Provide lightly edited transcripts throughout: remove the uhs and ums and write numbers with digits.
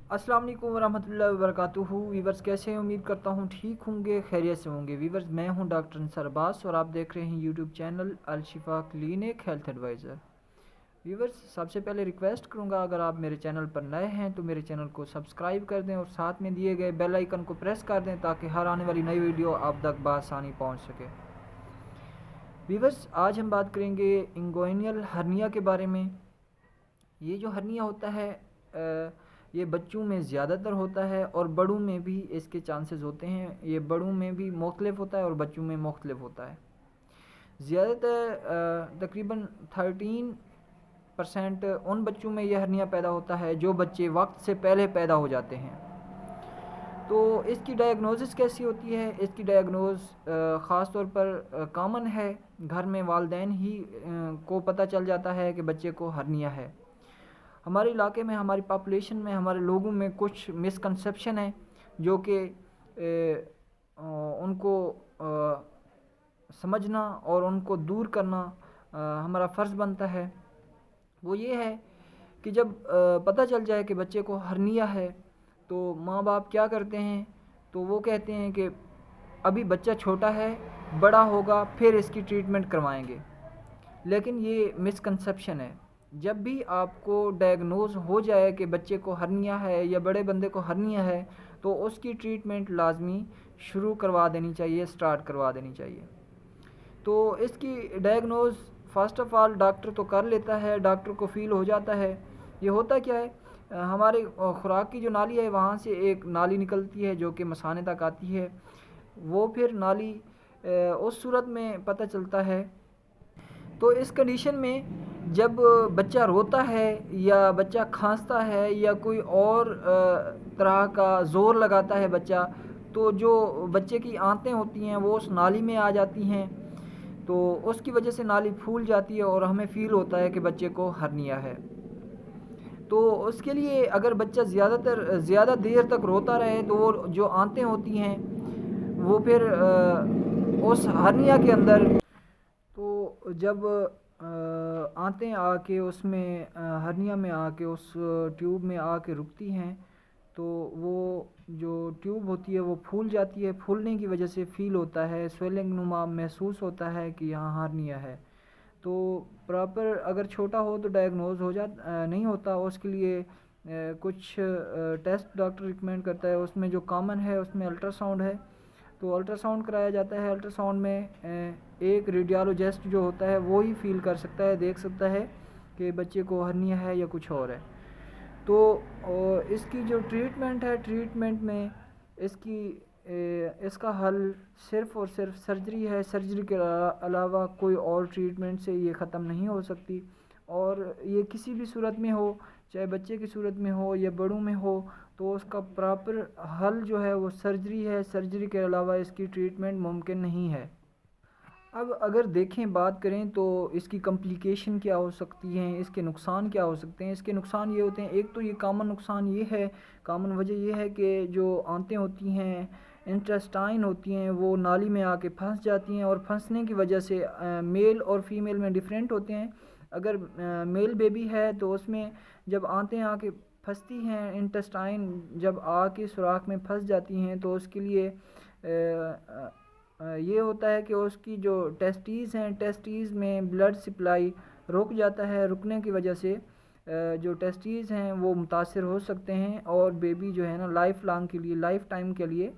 अस्सलाम वालेकुम वरहमतुल्लाहि वबरकातुहू। वीवर्स कैसे हैं? उम्मीद करता हूँ ठीक होंगे, खैरियत से होंगे। वीवर्स मैं हूँ डॉक्टर अंसार अब्बास और आप देख रहे हैं YouTube channel Alshifa clinic health adviser. Viewers सबसे पहले रिक्वेस्ट करूँगा, अगर आप मेरे चैनल पर नए हैं तो मेरे चैनल को सब्सक्राइब कर दें और साथ में दिए गए बेल आइकन को प्रेस कर दें ताकि हर आने वाली नई वीडियो आप तक बआसानी पहुँच सके। वीवर्स आज हम बात करेंगे इंगोइनल हर्निया के बारे में। ये जो हर्निया होता है ये बच्चों में ज़्यादातर होता है और बड़ों में भी इसके चांसेस होते हैं। ये बड़ों में भी मुख्तलिफ होता है और बच्चों में मुख्तलिफ होता है। ज़्यादातर तकरीबन 13% उन बच्चों में यह हर्निया पैदा होता है जो बच्चे वक्त से पहले पैदा हो जाते हैं। तो इसकी डायग्नोसिस कैसी होती है? इसकी डायग्नोज ख़ास तौर पर कॉमन है, घर में वालिदैन ही को पता चल जाता है कि बच्चे को हर्निया है। हमारे इलाके में, हमारी पॉपुलेशन में, हमारे लोगों में कुछ मिसकंसेप्शन है जो कि उनको समझना और उनको दूर करना हमारा फ़र्ज़ बनता है। वो ये है कि जब पता चल जाए कि बच्चे को हर्निया है तो माँ बाप क्या करते हैं, तो वो कहते हैं कि अभी बच्चा छोटा है, बड़ा होगा फिर इसकी ट्रीटमेंट करवाएंगे। लेकिन ये मिसकंसेप्शन है। जब भी आपको डायग्नोज हो जाए कि बच्चे को हर्निया है या बड़े बंदे को हर्निया है तो उसकी ट्रीटमेंट लाजमी शुरू करवा देनी चाहिए, स्टार्ट करवा देनी चाहिए। तो इसकी diagnose first of all doctor तो कर लेता है, डॉक्टर को फ़ील हो जाता है। ये होता क्या है, हमारे खुराक की जो नाली है वहाँ से एक नाली निकलती है जो कि मसाने तक आती है। वो फिर नाली उस सूरत में पता चलता है। तो इस कंडीशन में जब बच्चा रोता है या बच्चा खांसता है या कोई और तरह का ज़ोर लगाता है बच्चा, तो जो बच्चे की आंतें होती हैं वो उस नाली में आ जाती हैं, तो उसकी वजह से नाली फूल जाती है और हमें फ़ील होता है कि बच्चे को हर्निया है। तो उसके लिए अगर बच्चा ज़्यादा देर तक रोता रहे तो वो जो आंतें होती हैं वो फिर उस हर्निया के अंदर, तो जब आंतें आके उसमें हर्निया में आके उस ट्यूब में आके रुकती हैं तो वो जो ट्यूब होती है वो फूल जाती है। फूलने की वजह से फ़ील होता है, स्वेलिंग नुमा महसूस होता है कि यहाँ हर्निया है। तो प्रॉपर अगर छोटा हो तो डायग्नोज हो नहीं होता, उसके लिए कुछ टेस्ट डॉक्टर रिकमेंड करता है। उसमें जो कॉमन है उसमें अल्ट्रासाउंड है, तो अल्ट्रासाउंड कराया जाता है। अल्ट्रासाउंड में एक रेडियोलॉजिस्ट जो होता है वो ही फील कर सकता है, देख सकता है कि बच्चे को हर्निया है या कुछ और है। तो इसकी जो ट्रीटमेंट है, ट्रीटमेंट में इसका हल सिर्फ़ और सिर्फ सर्जरी है। सर्जरी के अलावा कोई और ट्रीटमेंट से ये ख़त्म नहीं हो सकती। और ये किसी भी सूरत में हो, चाहे बच्चे की सूरत में हो या बड़ों में हो, तो उसका प्रॉपर हल जो है वो सर्जरी है। सर्जरी के अलावा इसकी ट्रीटमेंट मुमकिन नहीं है। अब अगर देखें, बात करें तो इसकी कम्प्लिकेशन क्या हो सकती हैं, इसके नुकसान क्या हो सकते हैं। इसके नुकसान ये होते हैं, एक तो ये कॉमन नुकसान ये है, कॉमन वजह ये है कि जो आंतें होती हैं, इंटेस्टाइन होती हैं, वो नाली में आके फंस जाती हैं और फंसने की वजह से मेल और फीमेल में डिफरेंट होते हैं। अगर मेल बेबी है तो उसमें जब आंतें आके फंसती हैं, इंटेस्टाइन जब आके सुराख में फंस जाती हैं तो उसके लिए ये होता है कि उसकी जो टेस्टीज़ हैं, टेस्टीज़ में ब्लड सप्लाई रुक जाता है। रुकने की वजह से जो टेस्टीज़ हैं वो मुतासर हो सकते हैं और बेबी जो है ना लाइफ लॉन्ग के लिए, लाइफ टाइम के लिए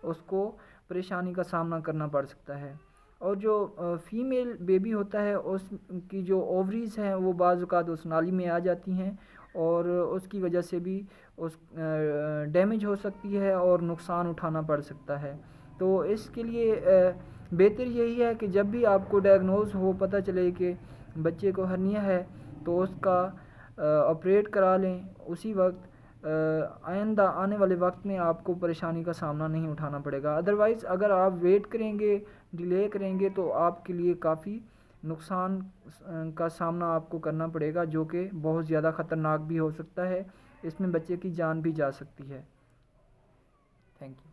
उसको परेशानी का सामना करना पड़ सकता है। और जो फ़ीमेल बेबी होता है उसकी जो ओवरीज़ हैं वो बाज़ औक़ात उस नाली में आ जाती हैं और उसकी वजह से भी उस डैमेज हो सकती है और नुकसान उठाना पड़ सकता है। तो इसके लिए बेहतर यही है कि जब भी आपको डायग्नोज हो, पता चले कि बच्चे को हर्निया है, तो उसका ऑपरेट करा लें उसी वक्त। आइंदा आने वाले वक्त में आपको परेशानी का सामना नहीं उठाना पड़ेगा। अदरवाइज़ अगर आप वेट करेंगे, डिले करेंगे, तो आपके लिए काफ़ी नुकसान का सामना आपको करना पड़ेगा जो कि बहुत ज़्यादा ख़तरनाक भी हो सकता है। इसमें बच्चे की जान भी जा सकती है। Thank you.